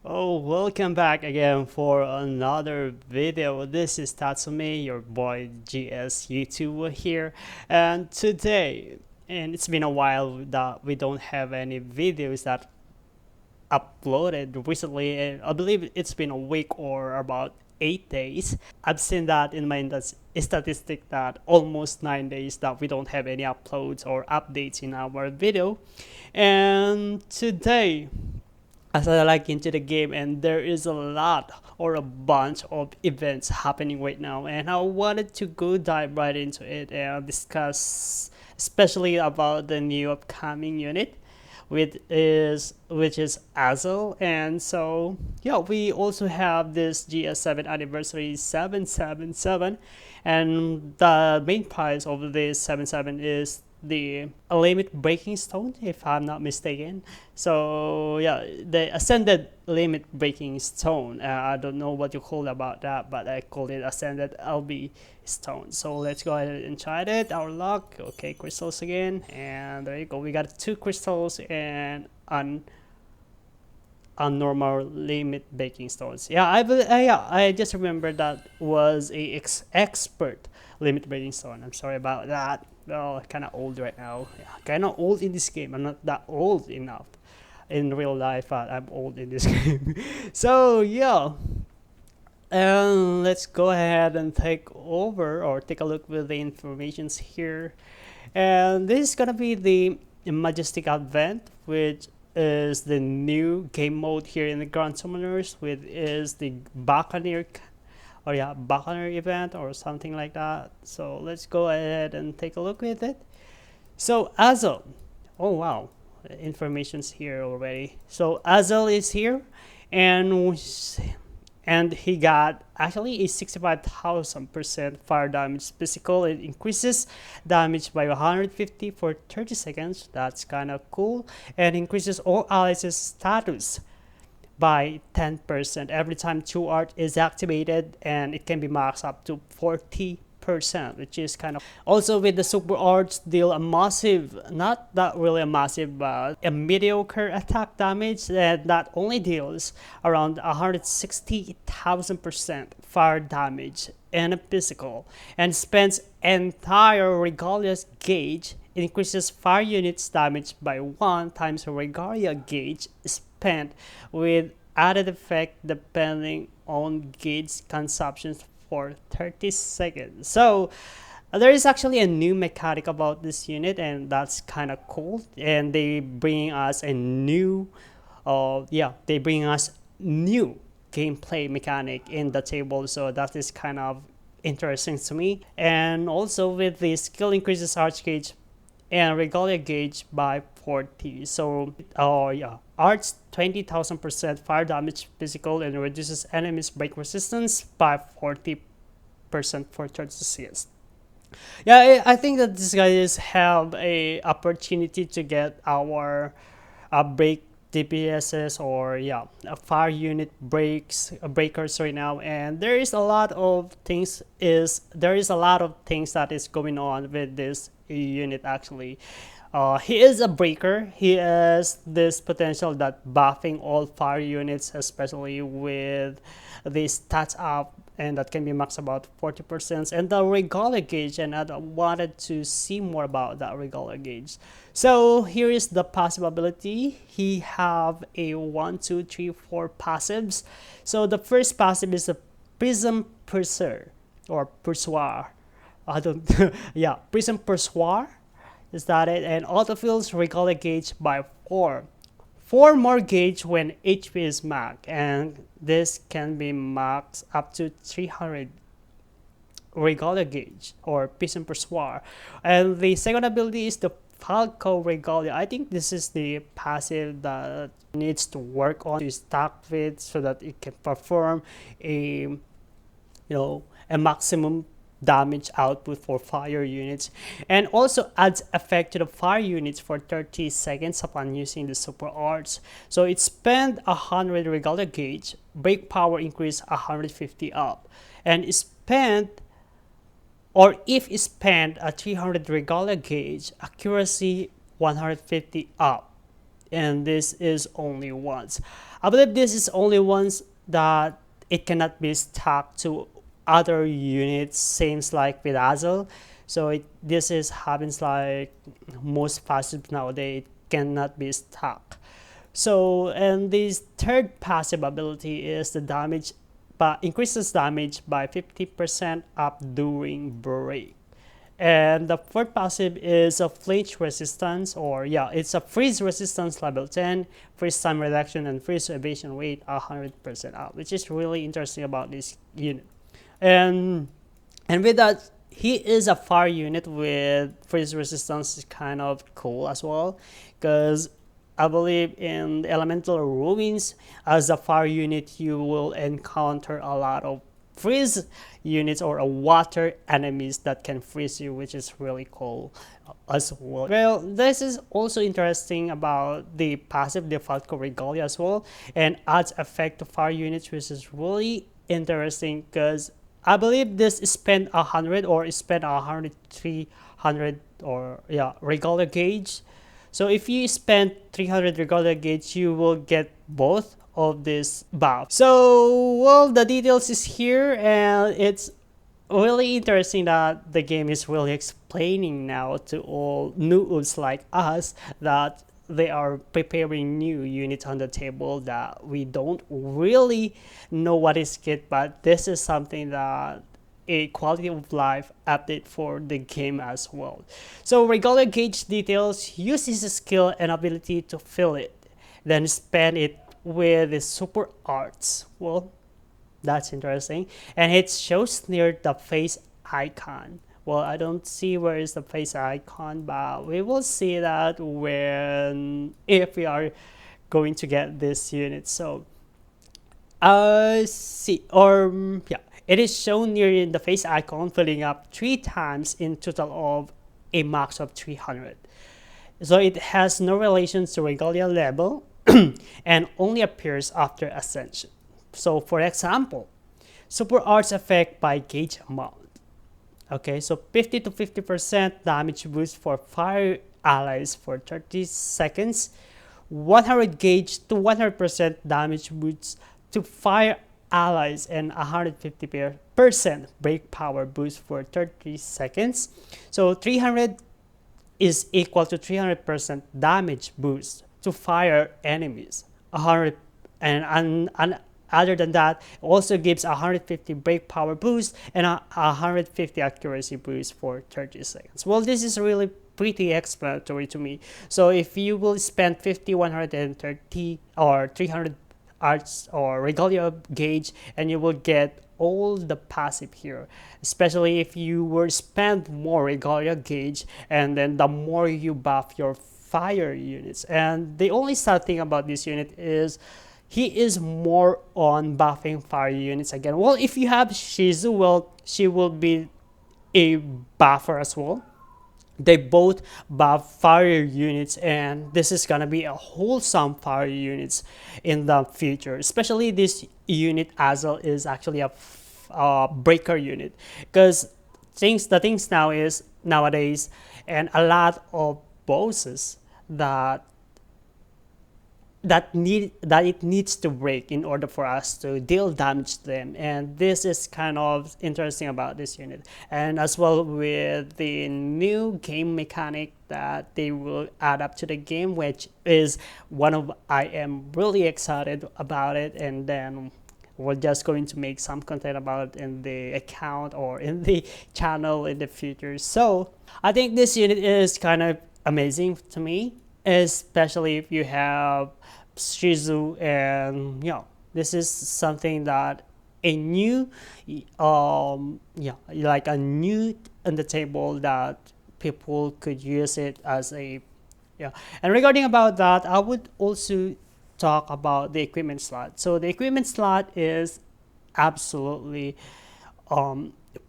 Oh, welcome back again for another video. This is Tatsumi, your boy GS YouTuber here. And today, and it's been a while that we don't have any videos that uploaded recently. And I believe it's been a week or about 8 days. I've seen that in my statistic that almost 9 days that we don't have any uploads or updates in our video. And today, as I like into the game, and there is a lot or a bunch of events happening right now, and I wanted to go dive right into it and discuss especially about the new upcoming unit which is Azel. And so yeah, we also have this GS7 anniversary 777, and the main prize of this 77 is the limit breaking stone, if I'm not mistaken. So yeah, the ascended limit breaking stone. I don't know what you call about that, but I call it ascended LB stone. So let's go ahead and try it. Our luck. Okay, crystals again, and there you go. We got two crystals and on normal limit baking stones. Yeah, I just remember that was a expert limit breaking stone. I'm sorry about that. Well, kind of old right now. Yeah, kind of old in this game. I'm not that old enough in real life, but I'm old in this game. So yeah, and let's go ahead and take over or take a look with the informations here. And this is gonna be the Majestic Advent, which is the new game mode here in the Grand Summoners, which is the Buccaneer, or yeah, Buccaneer event or something like that. So let's go ahead and take a look with it. So Azel, oh wow, information's here already. So Azel is here, and he got actually a 65,000% fire damage physical. It increases damage by 150 for 30 seconds. That's kind of cool. And increases all allies' status by 10% every time two art is activated, and it can be maxed up to 40%, which is kind of also with the super arts deal a massive, not that really a massive, but a mediocre attack damage that not only deals around 160,000% fire damage and a physical, and spends entire Regalia's gauge. It increases fire units damage by 1 times Regalia gauge spent, with added effect depending on gauge consumption for 30 seconds. So there is actually a new mechanic about this unit, and that's kind of cool. And they bring us a new, they bring us new gameplay mechanic in the table. So that is kind of interesting to me. And also with the skill increases arch gauge and Regalia gauge by 40. So, arts 20,000% fire damage physical, and reduces enemies break resistance by 40% for 30 seconds. Yeah, I think that these guys have a opportunity to get our break DPSs, or yeah, a fire unit breakers right now. And there is a lot of things that is going on with this unit actually. He is a breaker. He has this potential that buffing all fire units, especially with the stats up, and that can be max about 40%. And the Regalia gauge, and I wanted to see more about that Regalia gauge. So here is the passive ability. He have a 1, 2, 3, 4 passives. So the first passive is a Prism Purser or Pursoir. I don't, yeah, Prism Pursoir. Is that it? And autofills Regalia gauge by 4. 4 more gauge when HP is max, and this can be max up to 300 Regalia gauge or Prism Pursoir. And the second ability is the Falco Regalia. I think this is the passive that needs to work on to stack with so that it can perform a maximum damage output for fire units, and also adds effect to the fire units for 30 seconds upon using the super arts. So it spend 100 Regalia gauge, break power increase 150 up, and spend, or if spend a 300 Regalia gauge, accuracy 150 up, and this is only once. I believe this is only once that it cannot be stacked to other units, seems like with Azel. So this is happens like most passives nowadays, it cannot be stacked. So, and this third passive ability is the damage, but increases damage by 50% up during break. And the fourth passive is a flinch resistance, or yeah, it's a freeze resistance level 10, freeze time reduction, and freeze evasion rate 100% up, which is really interesting about this unit. And and with that, he is a fire unit with freeze resistance, is kind of cool as well, because I believe in the elemental ruins, as a fire unit you will encounter a lot of freeze units or a water enemies that can freeze you, which is really cool as well. Well, this is also interesting about the passive default Regalia as well, and adds effect to fire units, which is really interesting because I believe this is spend 100 or spend 100 300 or yeah Regalia gauge. So if you spend 300 Regalia gauge, you will get both of this buff. So well, the details is here, and it's really interesting that the game is really explaining now to all noobs like us that they are preparing new units on the table that we don't really know what is it, but this is something that a quality of life update for the game as well. So Regalia gauge details, use his skill and ability to fill it, then spend it with the super arts. Well, that's interesting. And it shows near the face icon. Well, I don't see where is the face icon, but we will see that when if we are going to get this unit. So see, or yeah, it is shown near the face icon, filling up 3 times in total of a max of 300. So it has no relation to Regalia level and only appears after ascension. So for example, super arts effect by gauge amount. Okay, so 50 to 50% damage boost for fire allies for 30 seconds. 100 gauge to 100% damage boost to fire allies, and 150% break power boost for 30 seconds. So 300 is equal to 300% damage boost to fire enemies. 100 and other than that, it also gives 150 break power boost and a 150 accuracy boost for 30 seconds. Well, this is really pretty explanatory to me. So if you will spend 50, 130 or 300 arts or Regalia gauge, and you will get all the passive here, especially if you were spend more Regalia gauge, and then the more you buff your fire units. And the only sad thing about this unit is he is more on buffing fire units again. Well, if you have Shizu, well, she will be a buffer as well. They both buff fire units, and this is gonna be a wholesome fire units in the future. Especially this unit Azel is actually a breaker unit, because the things now is nowadays, and a lot of bosses that it needs to break in order for us to deal damage to them, and this is kind of interesting about this unit. And as well with the new game mechanic that they will add up to the game, which is one of I am really excited about it, and then we're just going to make some content about it in the account or in the channel in the future. So I think this unit is kind of amazing to me, especially if you have Shizu, and this is something that a new like a new on the table that people could use it as a and regarding about that, I would also talk about the equipment slot. So the equipment slot is absolutely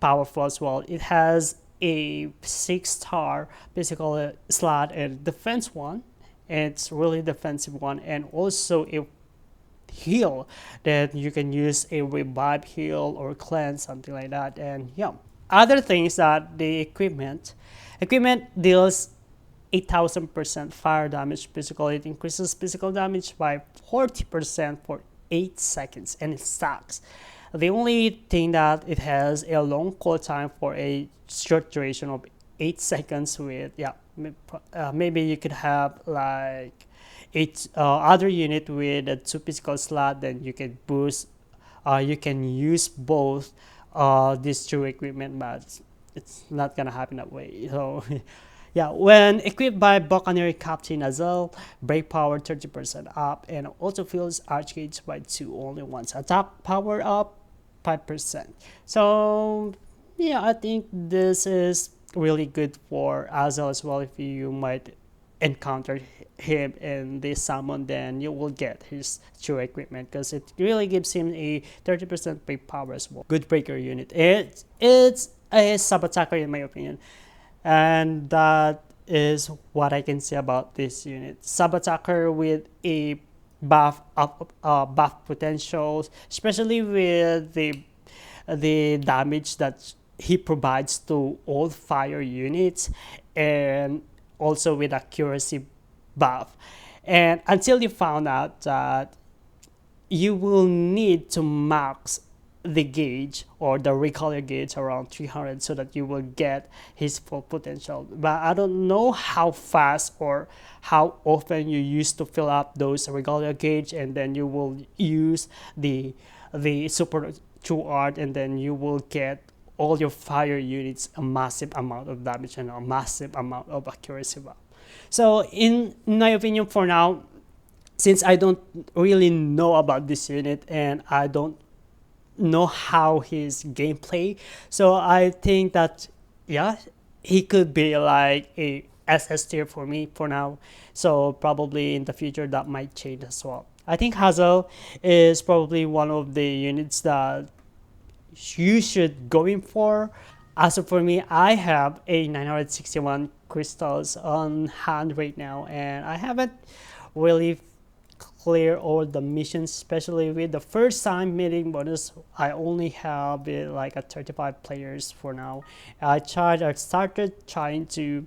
powerful as well. It has a 6-star physical slot and defense one. It's really defensive one, and also a heal that you can use a revive heal or cleanse, something like that. And other things that the equipment deals 8,000% fire damage physical. It increases physical damage by 40% for 8 seconds, and it stacks. The only thing that it has a long cool time for a short duration of 8 seconds with, yeah, maybe you could have like eight other unit with a 2 physical slot, then you can boost, you can use both these two equipment, but it's not gonna happen that way. So yeah, when equipped by Buccaneer Captain Azel, brake power 30% up, and also fills Archgauge by 2 only once. Attack power up 5%. So yeah, I think this is really good for Azel as well. If you might encounter him in this summon, then you will get his true equipment because it really gives him a 30% brake power as well. Good breaker unit. It's a sub attacker in my opinion, and that is what I can say about this unit. Sub attacker with a buff potentials, especially with the damage that he provides to all fire units, and also with accuracy buff. And until you found out that you will need to max the gauge or the recolor gauge around 300 so that you will get his full potential. But I don't know how fast or how often you used to fill up those recolor gauge, and then you will use the super true art, and then you will get all your fire units a massive amount of damage and a massive amount of accuracy buff. So in my opinion, for now, since I don't really know about this unit and I don't know how his gameplay, so I think that yeah, he could be like a SS tier for me for now. So probably in the future that might change as well. I think Hazel is probably one of the units that you should go in for. As for me, I have a 961 crystals on hand right now, and I haven't really clear all the missions, especially with the first time meeting bonus. I only have it like a 35 players for now. I started trying to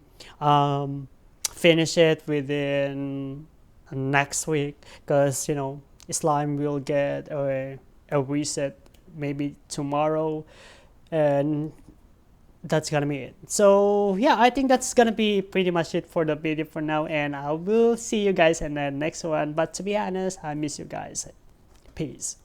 finish it within next week, because slime will get a reset maybe tomorrow, and that's gonna be it. So yeah, I think that's gonna be pretty much it for the video for now, and I will see you guys in the next one. But to be honest, I miss you guys. Peace.